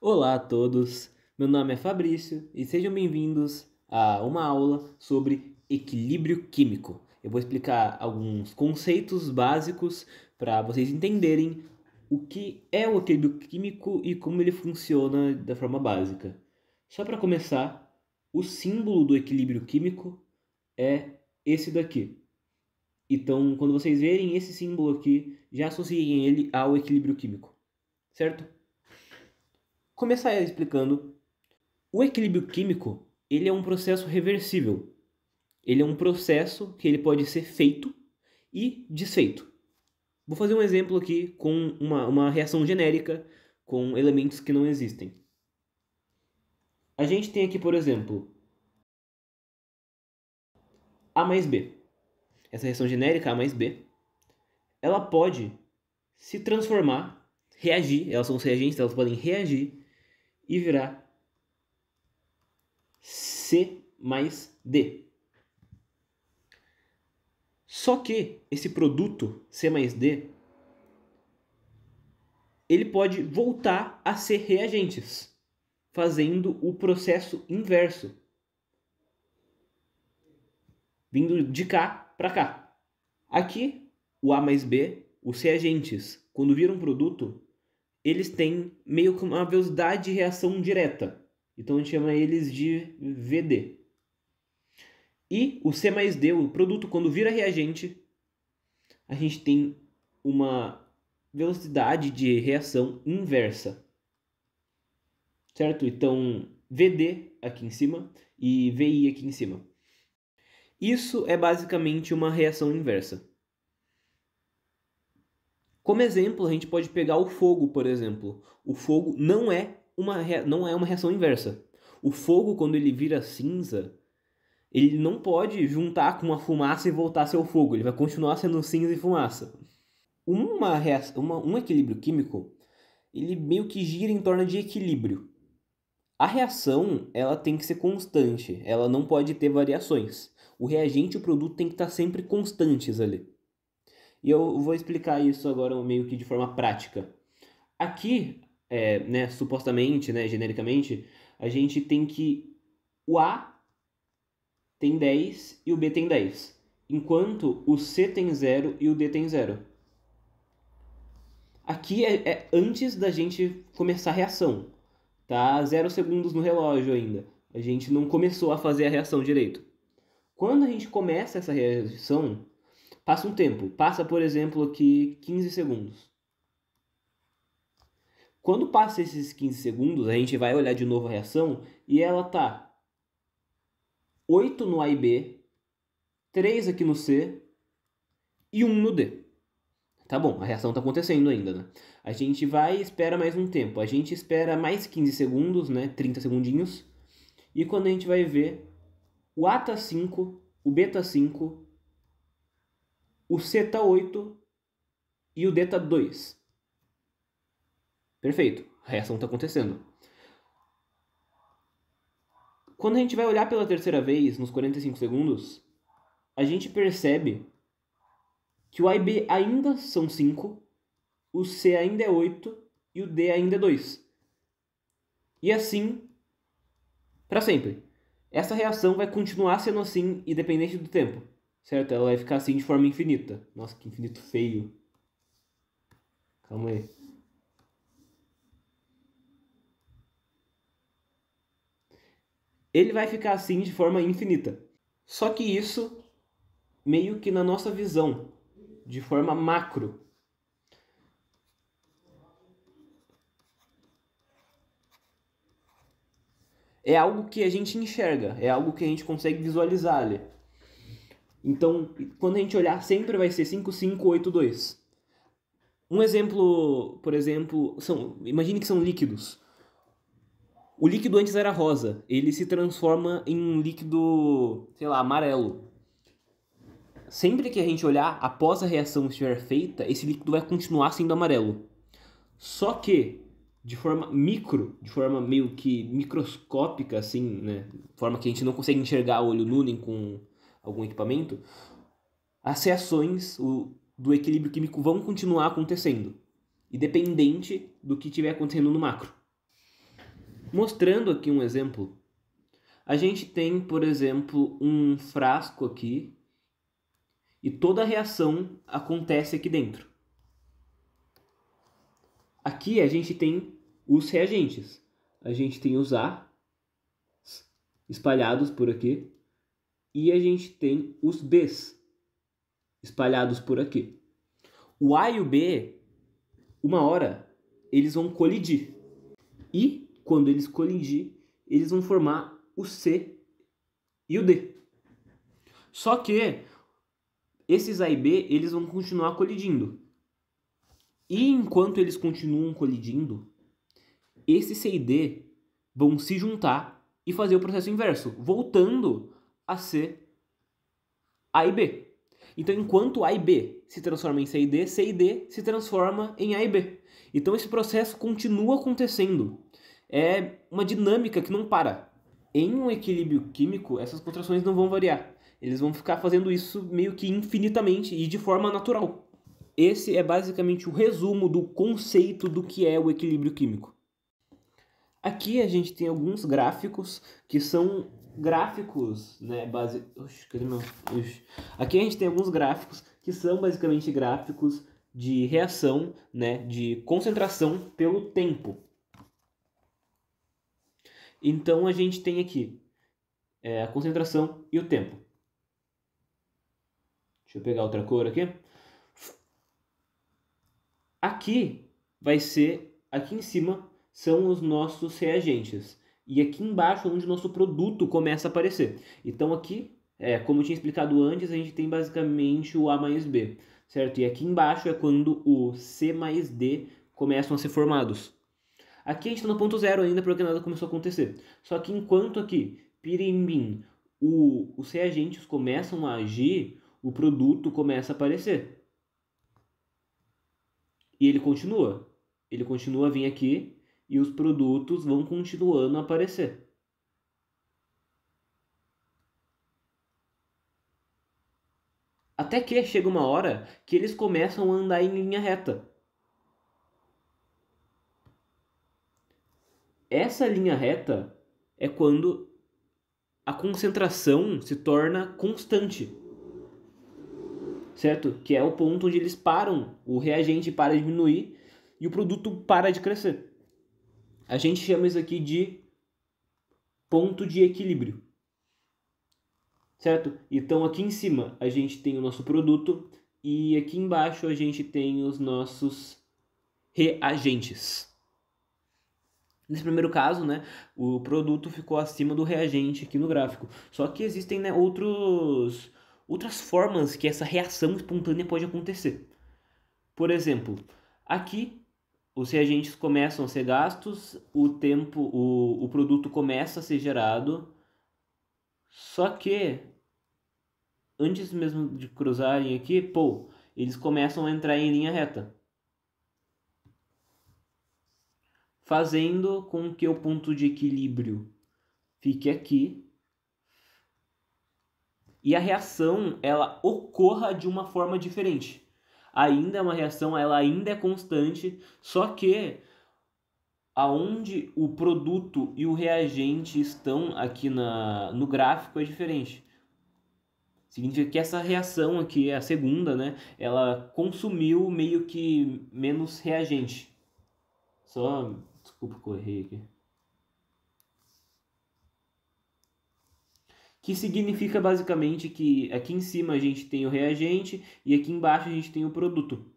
Olá a todos, meu nome é Fabrício e sejam bem-vindos a uma aula sobre equilíbrio químico. Eu vou explicar alguns conceitos básicos para vocês entenderem o que é o equilíbrio químico e como ele funciona da forma básica. Só para começar, o símbolo do equilíbrio químico é esse daqui. Então, quando vocês verem esse símbolo aqui, já associem ele ao equilíbrio químico, certo? Começar explicando. O equilíbrio químico, ele é um processo reversível. Ele é um processo que ele pode ser feito e desfeito. Vou fazer um exemplo aqui com uma reação genérica com elementos que não existem. A gente tem aqui, por exemplo, A mais B. Essa reação genérica, A mais B, ela pode se transformar, reagir, elas são os reagentes, elas podem reagir e virar C mais D. Só que esse produto C mais D, ele pode voltar a ser reagentes, fazendo o processo inverso, vindo de cá para cá. Aqui, o A mais B, os reagentes, quando viram um produto, eles têm meio que uma velocidade de reação direta. Então a gente chama eles de VD. E o C mais D, o produto, quando vira reagente, a gente tem uma velocidade de reação inversa. Certo? Então, VD aqui em cima e VI aqui em cima. Isso é basicamente uma reação inversa. Como exemplo, a gente pode pegar o fogo, por exemplo. O fogo não é uma reação inversa. O fogo, quando ele vira cinza, ele não pode juntar com a fumaça e voltar a ser o fogo. Ele vai continuar sendo cinza e fumaça. Um equilíbrio químico, ele meio que gira em torno de equilíbrio. A reação, ela tem que ser constante, ela não pode ter variações. O reagente e o produto tem que estar sempre constantes ali. E eu vou explicar isso agora meio que de forma prática. Aqui, supostamente, genericamente, a gente tem que o A tem 10 e o B tem 10, enquanto o C tem 0 e o D tem 0. Aqui é antes da gente começar a reação. Tá 0 segundos no relógio ainda. A gente não começou a fazer a reação direito. Quando a gente começa essa reação, passa um tempo. Passa, por exemplo, aqui 15 segundos. Quando passa esses 15 segundos, a gente vai olhar de novo a reação e ela tá 8 no A e B, 3 aqui no C e 1 no D. Tá bom, a reação tá acontecendo ainda, né? A gente vai e espera mais um tempo. A gente espera mais 15 segundos, né? 30 segundinhos. E quando a gente vai ver, o A tá 5, o B tá 5, o C tá 8 e o D tá 2. Perfeito, a reação está acontecendo. Quando a gente vai olhar pela terceira vez, nos 45 segundos, a gente percebe que o A e B ainda são 5, o C ainda é 8 e o D ainda é 2. E assim, para sempre. Essa reação vai continuar sendo assim, independente do tempo, certo? Ela vai ficar assim de forma infinita. Nossa, que infinito feio. Calma aí. Ele vai ficar assim de forma infinita. Só que isso, meio que na nossa visão, de forma macro, é algo que a gente enxerga, é algo que a gente consegue visualizar ali. Então, quando a gente olhar, sempre vai ser 5582. Um exemplo, por exemplo, imagine que são líquidos. O líquido antes era rosa, ele se transforma em um líquido, sei lá, amarelo. Sempre que a gente olhar após a reação estiver feita, esse líquido vai continuar sendo amarelo. Só que, de forma micro, de forma meio que microscópica, assim, né? De forma que a gente não consegue enxergar a olho nu nem com algum equipamento, as reações do equilíbrio químico vão continuar acontecendo, independente do que estiver acontecendo no macro. Mostrando aqui um exemplo, a gente tem, por exemplo, um frasco aqui e toda a reação acontece aqui dentro. Aqui a gente tem os reagentes. A gente tem os A espalhados por aqui e a gente tem os Bs espalhados por aqui. O A e o B, uma hora, eles vão colidir. E quando eles colidir, eles vão formar o C e o D. Só que esses A e B, eles vão continuar colidindo. E enquanto eles continuam colidindo, esse C e D vão se juntar e fazer o processo inverso, voltando a ser A e B. Então, enquanto A e B se transformam em C e D se transforma em A e B. Então, esse processo continua acontecendo. É uma dinâmica que não para. Em um equilíbrio químico, essas contrações não vão variar. Eles vão ficar fazendo isso meio que infinitamente e de forma natural. Esse é basicamente o resumo do conceito do que é o equilíbrio químico. Aqui a gente tem alguns gráficos que são gráficos, né, cadê meu? Aqui a gente tem alguns gráficos que são basicamente gráficos de reação, né, de concentração pelo tempo. Então a gente tem aqui a concentração e o tempo. Deixa eu pegar outra cor aqui. Aqui vai ser, aqui em cima são os nossos reagentes. E aqui embaixo é onde o nosso produto começa a aparecer. Então aqui, como eu tinha explicado antes, a gente tem basicamente o A mais B, certo? E aqui embaixo é quando o C mais D começam a ser formados. Aqui a gente está no ponto zero ainda porque nada começou a acontecer. Só que enquanto aqui, pirimbim, os reagentes começam a agir, o produto começa a aparecer. E ele continua. Ele continua a vir aqui e os produtos vão continuando a aparecer. Até que chega uma hora que eles começam a andar em linha reta. Essa linha reta é quando a concentração se torna constante, certo? Que é o ponto onde eles param, o reagente para de diminuir e o produto para de crescer. A gente chama isso aqui de ponto de equilíbrio, certo? Então aqui em cima a gente tem o nosso produto e aqui embaixo a gente tem os nossos reagentes. Nesse primeiro caso, né, o produto ficou acima do reagente aqui no gráfico. Só que existem, né, outras formas que essa reação espontânea pode acontecer. Por exemplo, aqui os reagentes começam a ser gastos, o produto começa a ser gerado, só que antes mesmo de cruzarem aqui, eles começam a entrar em linha reta, fazendo com que o ponto de equilíbrio fique aqui e a reação ela ocorra de uma forma diferente. Ainda é uma reação, ela ainda é constante, só que aonde o produto e o reagente estão aqui no gráfico é diferente. Significa que essa reação aqui, a segunda, né, ela consumiu meio que menos reagente. Desculpa que eu errei aqui. Que significa basicamente que aqui em cima a gente tem o reagente e aqui embaixo a gente tem o produto.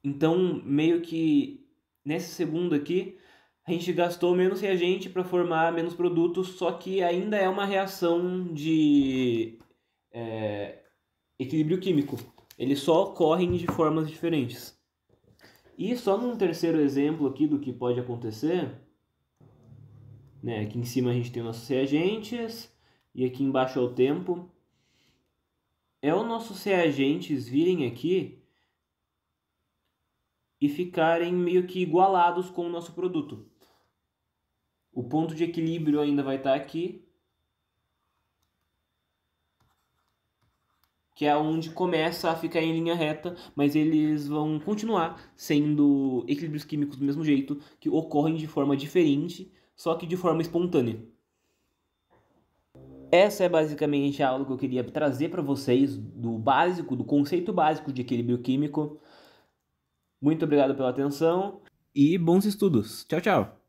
Então, meio que nesse segundo aqui, a gente gastou menos reagente para formar menos produtos, só que ainda é uma reação de equilíbrio químico. Eles só ocorrem de formas diferentes. E só num terceiro exemplo aqui do que pode acontecer, né? Aqui em cima a gente tem nossos reagentes e aqui embaixo é o tempo. É os nossos reagentes virem aqui e ficarem meio que igualados com o nosso produto. O ponto de equilíbrio ainda vai estar aqui. que é onde começa a ficar em linha reta, mas eles vão continuar sendo equilíbrios químicos do mesmo jeito, que ocorrem de forma diferente, só que de forma espontânea. Essa é basicamente a aula que eu queria trazer para vocês do básico, do conceito básico de equilíbrio químico. Muito obrigado pela atenção e bons estudos. Tchau, tchau!